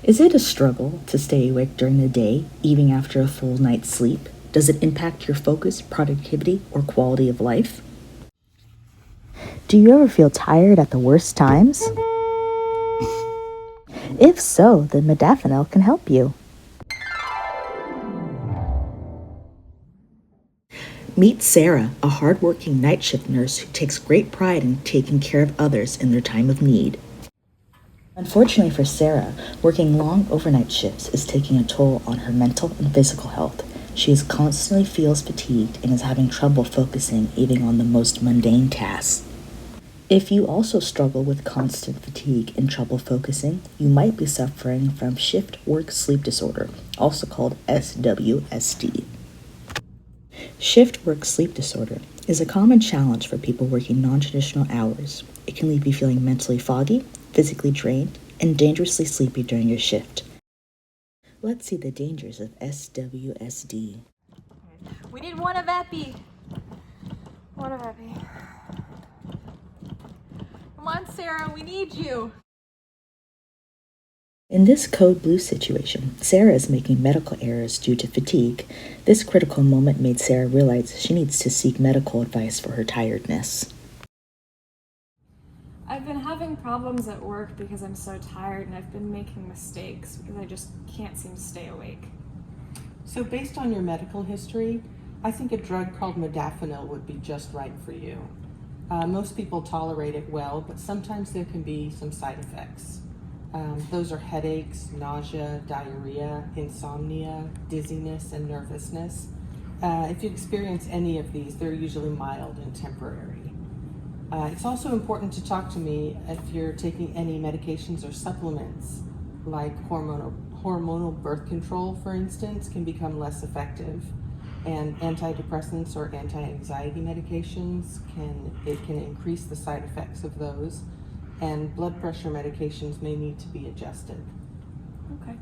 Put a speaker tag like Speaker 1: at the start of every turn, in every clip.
Speaker 1: Is it a struggle to stay awake during the day, even after a full night's sleep? Does it impact your focus, productivity, or quality of life? Do you ever feel tired at the worst times? If so, then modafinil can help you. Meet Sarah, a hardworking night shift nurse who takes great pride in taking care of others in their time of need. Unfortunately for Sarah, working long overnight shifts is taking a toll on her mental and physical health. She constantly feels fatigued and is having trouble focusing even on the most mundane tasks. If you also struggle with constant fatigue and trouble focusing, you might be suffering from shift work sleep disorder, also called SWSD. Shift work sleep disorder is a common challenge for people working non-traditional hours. It can leave you feeling mentally foggy, physically drained, and dangerously sleepy during your shift. Let's see the dangers of SWSD.
Speaker 2: We need one of epi. One of epi. Come on, Sarah, we need you.
Speaker 1: In this code blue situation, Sarah is making medical errors due to fatigue. This critical moment made Sarah realize she needs to seek medical advice for her tiredness.
Speaker 2: I've been having problems at work because I'm so tired, and I've been making mistakes because I just can't seem to stay awake.
Speaker 3: So based on your medical history, I think a drug called modafinil would be just right for you. Most people tolerate it well, but sometimes there can be some side effects. Those are headaches, nausea, diarrhea, insomnia, dizziness, and nervousness. If you experience any of these, they're usually mild and temporary. It's also important to talk to me if you're taking any medications or supplements, like hormonal birth control, for instance, can become less effective. And antidepressants or anti-anxiety medications can increase the side effects of those. And blood pressure medications may need to be adjusted.
Speaker 2: Okay.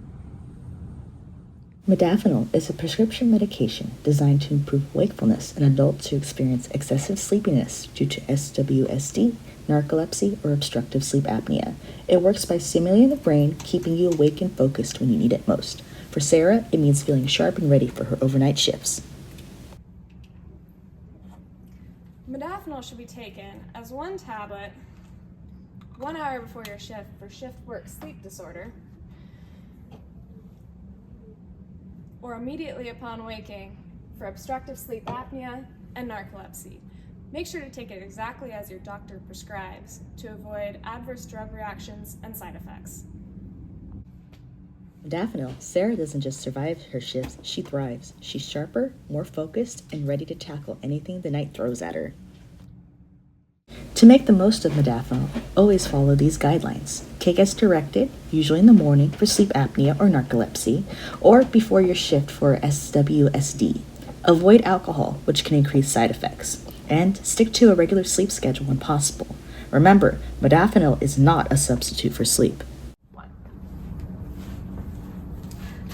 Speaker 1: Modafinil is a prescription medication designed to improve wakefulness in adults who experience excessive sleepiness due to SWSD, narcolepsy, or obstructive sleep apnea. It works by stimulating the brain, keeping you awake and focused when you need it most. For Sarah, it means feeling sharp and ready for her overnight shifts.
Speaker 2: Modafinil should be taken as one tablet 1 hour before your shift for shift work sleep disorder, or immediately upon waking for obstructive sleep apnea and narcolepsy. Make sure to take it exactly as your doctor prescribes to avoid adverse drug reactions and side effects.
Speaker 1: Modafinil, Sarah doesn't just survive her shifts, she thrives. She's sharper, more focused, and ready to tackle anything the night throws at her. To make the most of modafinil, always follow these guidelines. Take as directed, usually in the morning for sleep apnea or narcolepsy, or before your shift for SWSD. Avoid alcohol, which can increase side effects, and stick to a regular sleep schedule when possible. Remember, modafinil is not a substitute for sleep.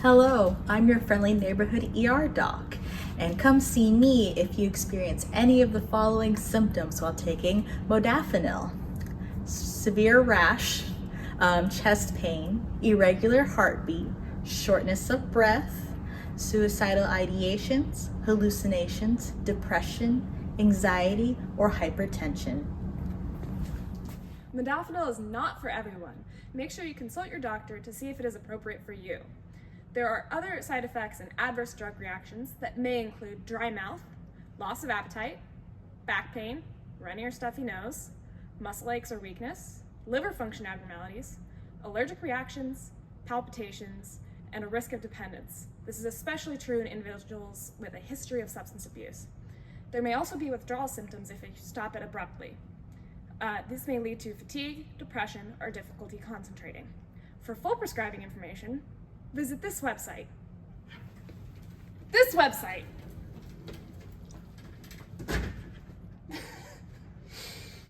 Speaker 1: Hello, I'm your friendly neighborhood ER doc, and come see me if you experience any of the following symptoms while taking modafinil: severe rash, chest pain, irregular heartbeat, shortness of breath, suicidal ideations, hallucinations, depression, anxiety, or hypertension.
Speaker 2: Modafinil is not for everyone. Make sure you consult your doctor to see if it is appropriate for you. There are other side effects and adverse drug reactions that may include dry mouth, loss of appetite, back pain, runny or stuffy nose, muscle aches or weakness, liver function abnormalities, allergic reactions, palpitations, and a risk of dependence. This is especially true in individuals with a history of substance abuse. There may also be withdrawal symptoms if you stop it abruptly. This may lead to fatigue, depression, or difficulty concentrating. For full prescribing information, visit this website.